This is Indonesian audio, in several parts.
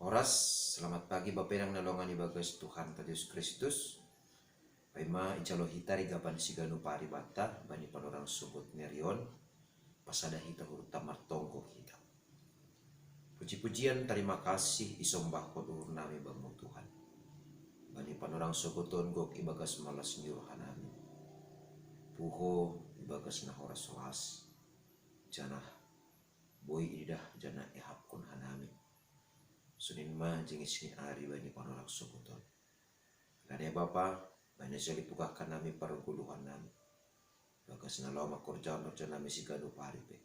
Oras, selamat pagi Bapak yang nalongan ibagas Tuhan Yesus Kristus. Paima ijalo hitari gaban siganu pari bata bani panorang subut nerion pasada hita huruf tamar tonggo hita. Puji-pujian terima kasih isombah kodur nami bamu Tuhan. Bani panorang subuton gok ibagas malas nyuruhanami. Puho ibagas nahoras soas. Janah boy idah jana ehap kun hanami. Sunin ma jengis ni ari bani panorang subuton. Lade Bapa, banyak sekali pukakan nami perguluhan nami. Bagas na lama korjaan nami si gado paripe.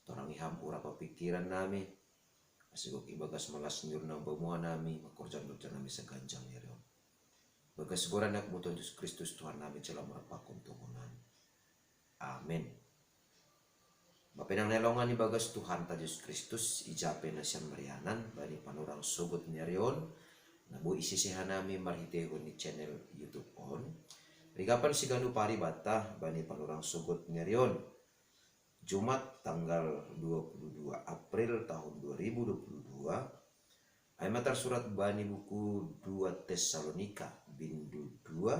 Torang iham ura pikiran nami. Asigok ibagas malas nyur nang bamuhan nami. Makorjaan nami seganjang nirion. Bagas goran nak mutuan Yesus Kristus Tuhan nami celah merapakun tungunan. Amin. Bapenang nelongan ni bagas Tuhan ta Yesus Kristus. Ijape na siyang marianan. Bani panurang sugot nirion. Nabu isisihan nami marhitehon ni channel YouTube on. Rigapan si ganu pari bata bani panurang sugot ngerion. Jumat tanggal 22 April tahun 2022. Ay matar surat bani buku 2 Tesalonika bindu 2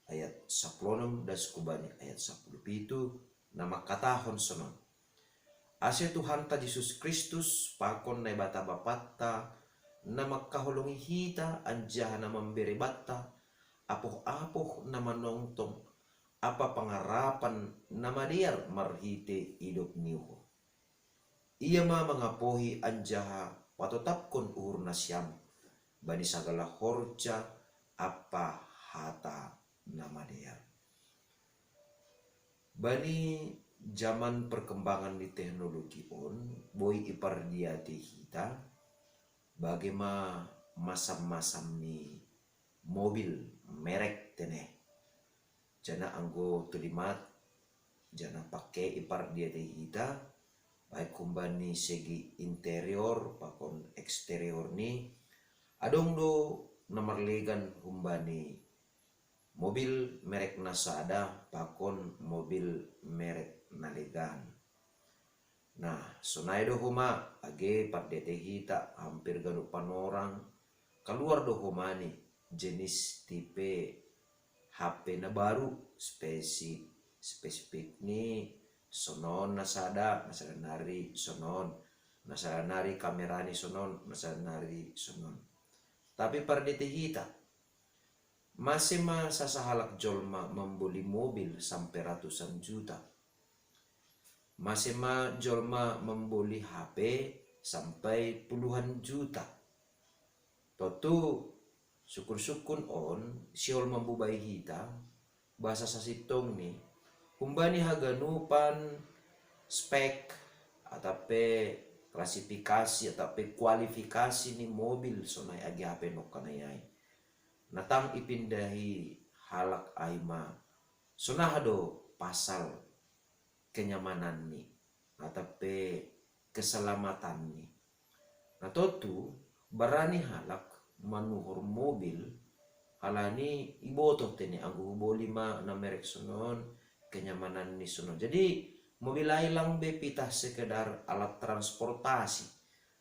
ayat 10 das kubani ayat 10 itu nama katahon sonon. Ase Tuhan ta Yesus Kristus pakon na bata bapata na magkahulungi hita anjahan na memberi bata apoh-apoh na manongtong apa pangarapan na madiar marhite hidup niyo. Iya mangapohi anjaha patotapkon uhur na siyam bani sagala horja apa hata na madiar. Bani zaman perkembangan di teknologi on boy ipardiati hita bagaimana masam-masam ni mobil merek teneh jana anggo tulimat jana pakai ipar dia hita baik kumbani segi interior pakon eksterior ni adong do namarlegan kumbani mobil merek nasada pakon mobil merek nalegan. Nah, sonai do homa age pardete hita hampir ganu panorang keluar do homa ni jenis tipe HP na baru spesifik ni sonon nasada nari sonon nari kamera ni sonon nari sonon. Tapi pardete hita masih masa sahalak jolma membeli mobil sampai ratusan juta. Masih jolma membeli HP sampai puluhan juta. Totu syukur-syukur on siol membubai hita bahasa sasitong ni kumbani haganupan spek atape klasifikasi atape kualifikasi ni mobil sonai agi HP nok kanayai. Natang ipindahi halak aima sonahado pasal kenyamanan ni atape keselamatan ni. Nah totu barani halak manuhur mobil halani iboto tene anggo bolima na merek sonon kenyamanan ni sonon. Jadi mobil lang be pitah sekedar alat transportasi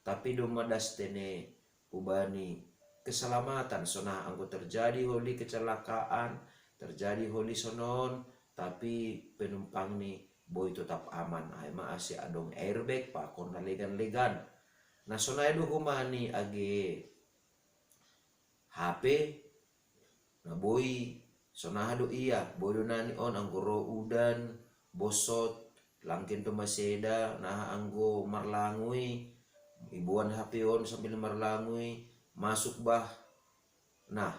tapi domadas tene ubani keselamatan sonah anggo terjadi holi kecelakaan terjadi holi sonon tapi penumpang ni boy tetap aman ay maasi adong airbag pakon na legan-legan. Nah sonay do humani age HP na boy sonado iya boy do nani on anggoro udan bosot langkin to maseda nah anggo marlangui ibuan HP on sambil marlangui masuk bah. Nah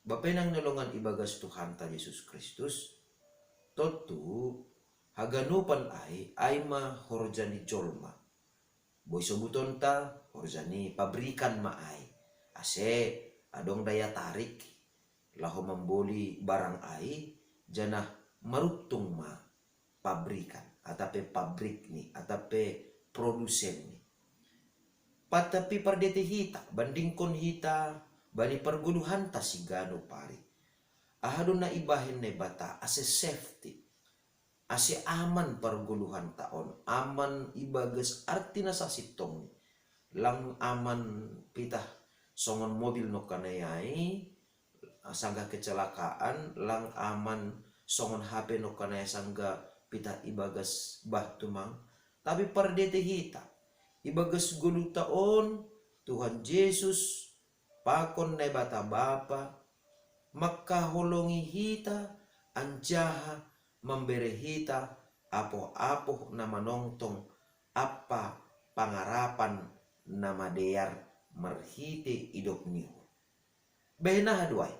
bapenang nalongan ibagas Tuhan ta Yesus Kristus totu haganupan ay ma horjani jolma boy sobuton ta horjani pabrikan ma ay ase adong daya tarik laho memboli barang ay janah maruttung ma pabrikan atape pabrik ni atape produsen ni. Patapi pardete hita bandingkon hita bani perguluhan ta sigano pari ahadon na ibahin na bata ase safety ase aman perguluhan taon aman ibagas arti na sa sitong lang aman pitah songon mobil no kanayai sangga kecelakaan lang aman songon HP no kanaya sangga pitah ibagas bahtumang tapi pardete hita ibagas gulu taon Tuhan Yesus pakon na bata bapa makaholongi hita anjaha memberi hita apo-apo na manongtong apa pangarapan na madear marhite idop niyo. Bainaha duay.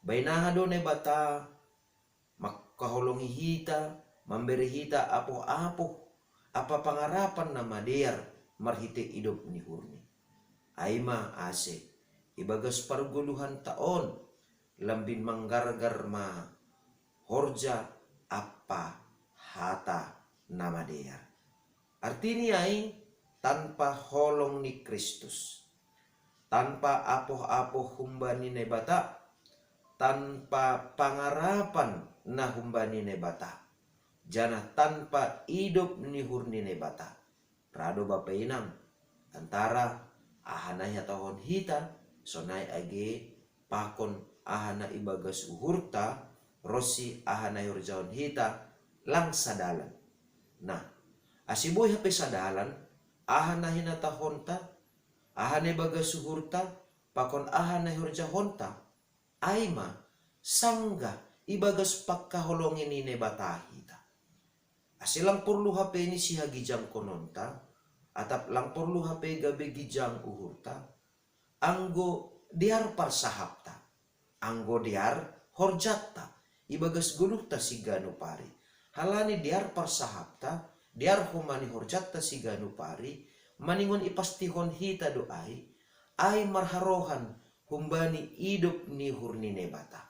Bainaha do ne bata makaholongi hita memberi hita apo-apo apa pangarapan na madear marhite idop ni hurni. Aima ase ibagas parguluhan taon lambin manggargar ma horja apa hata nama dia. Artinya tanpa holong ni Kristus, tanpa apoh-apoh humbani nebata, tanpa pangarapan na humbani nebata, jana tanpa hidup ni hurni nebata. Rado bapainang antara ahana tahun hita sonai age pakon ahana ibagas uhurta rosi ahana yurjaon hita lang sadalan. Nah, asiboy hape sadalan ahana hinata honta ahana ibagas uhurta pakon ahana yurja honta aima sangga ibagas pagkaholongin ni nebata hita. Asilang perlu hape ni si hagijang kononta atap lang perlu hape gabe gijang uhurta anggo diar parsahapta anggo diar horjatta ibagas guluhta si ganu pari halani diar parsahapta diar humani horjatta si ganu pari maningon ipastihon hita doai ay marharohan humbani idup ni hurni nebata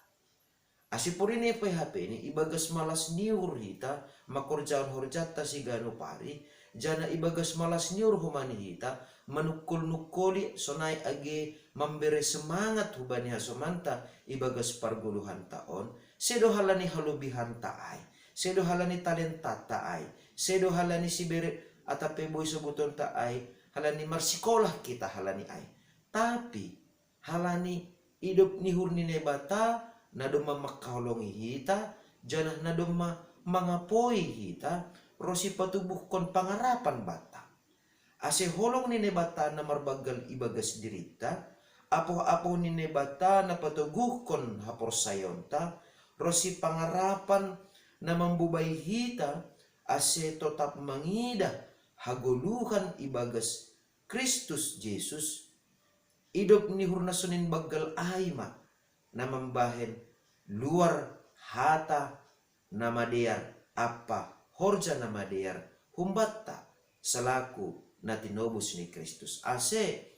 asipurini PHP ni ibagas malas niur hita makorjaon horjatta si ganu pari jana ibagas malas niur humani hita manukul-nukuli sonai age memberi semangat hubani hasomanta ibagas parguluhan taon sedo halani halubihan taai sedo halani talenta taai sedo halani sibere atape boy sebuton taai halani marsikolah kita halani ai tapi halani hidup ni hurni nebata nadoma makaholongi hita jana nadoma mangapoi hita rosi patubuh kon pangarapan bata ase holong ni nebata na marbagal ibagas dirita apo-apo ni nebata na patuguh kon hapor sayonta rosi pangarapan na mambubay hita ase tetap mangida haguluhan ibagas Kristus Jesus idop ni hurnasunin bagal aima na mambahen luar hata na madear apa horja na madear humbatta selaku na tinobus ni Kristus ase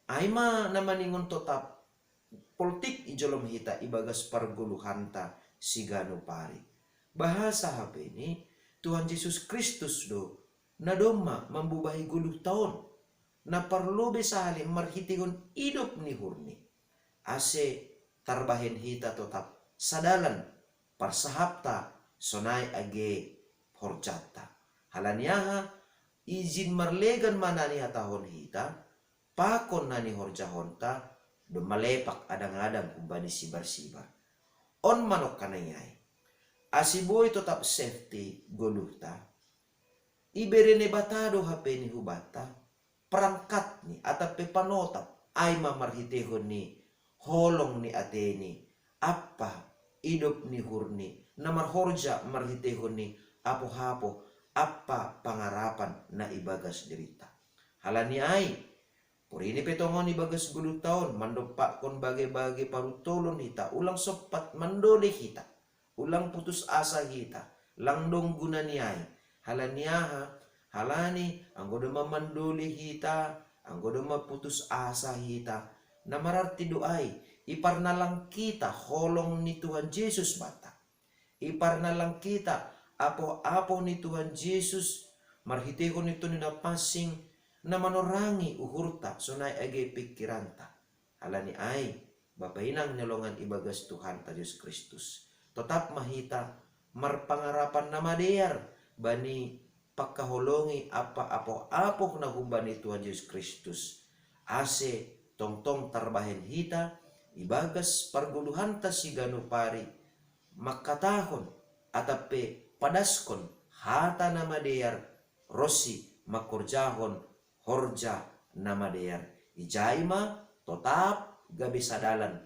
aima na maningon tetap politik ijolom hita ibagas parguluhanta sigano pari bahasa HP ini Tuhan Yesus Kristus do na doma mambubahi guluh taon na parlo besali marhitigon hidup ni hurni ase tarbahin hita tetap sadalan parsahapta sonai age horjata halaniaha izin marlegan manani hatahon hita pakon nani horjahonta do malepak adang-adang kumbani sibar-sibar on manok kanayai asiboy tetap safety goluhta iberene batado HP ni hubata perangkat ni atape panotap ay mamarhitehon ni holong ni ateni apa hidup ni hurni na marhorja marhitehon ni apo-hapo apa pangarapan na ibagas derita halani ay purini petongon ibagas gulu taon mandopak kon bage-bage parutolon hita ulang sopat mandole hita ulang putus asa hita langdong guna niay halaniaha halani anggodo mamandole hita anggodo maputus asa hita na mararti doay ipar na lang kita holong ni Tuhan Yesus bata ipar na lang kita apo-apo ni Tuhan Yesus marhitehon ito ni napasing na manorangi uhurta sunay age pikiranta halani ay bapainang nyolongan ibagas Tuhan ta Yesus Kristus tetap mahita marpangarapan na madear bani pakaholongi apa na humbani Tuhan Yesus Kristus. Ase tongtong tarbahen hita ibagas parguluhan ta si ganupari makatahon atape padaskon hata nama deyar rosi makurjahon horja nama deyar ijaima totap gabe sadalan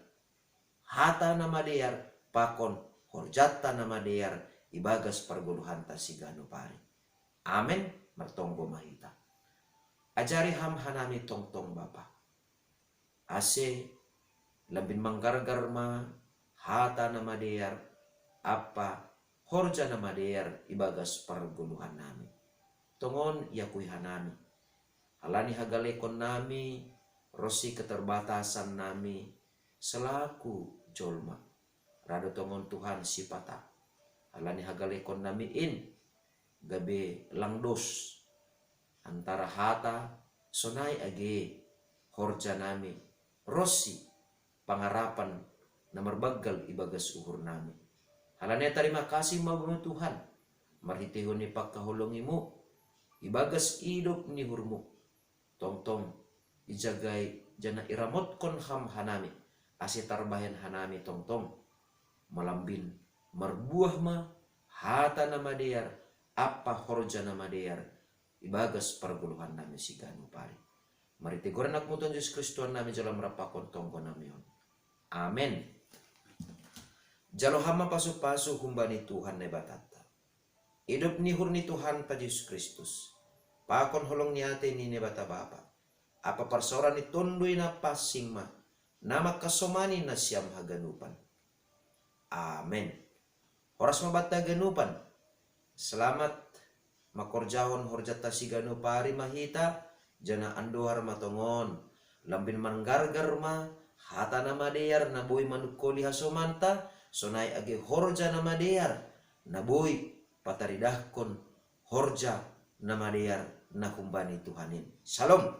hata nama deyar pakon horjatta nama deyar ibagas parguluhan ta si ganupari. Amen. Martonggo mahita. Ajari ham hanami tongtong Bapa. Ase labin manggargar ma hata nama deyar apa horja nama deyar ibagas parguluhan nami. Tongon yakui hanami. Halani hagalekon nami rosi keterbatasan nami selaku jolma. Rado tongon Tuhan sipata. Halani hagalekon nami gabe langdos antara hata sonai age horja nami rosi pangarapan na marbagal ibagas uhur nami. Halane terima kasih mabuno Tuhan marhitihon ni pagkahulongimu ibagas idop ni hurmu tongtong ijagay jana iramot kon ham hanami asitar bahen hanami tongtong malambin marbuah ma hata nama deyar apa horja nama deyar ibagas parguluhan nami si ganupari. Mari teguran nak muton Yesus Kristus nami jalan merapakon tongko nami on. Amen. Jalo hama pasu-pasu humbani Tuhan ne batata. Hidup ni hurni Tuhan pa Yesus Kristus. Pakon holong niate ni ne bata bapa. Apa parsoran ni tondoi na pasing ma. Nama kasomani na siyam haganupan. Amen. Horas mabata ganupan. Selamat makorjahon horjata si ganupari mahita jana andohar matongon lambin manggargar ma hata nama deyar na boy manukoli hasomanta sonai age horja nama deyar na boy pataridahkon horja nama deyar na kumbani Tuhanin. Shalom.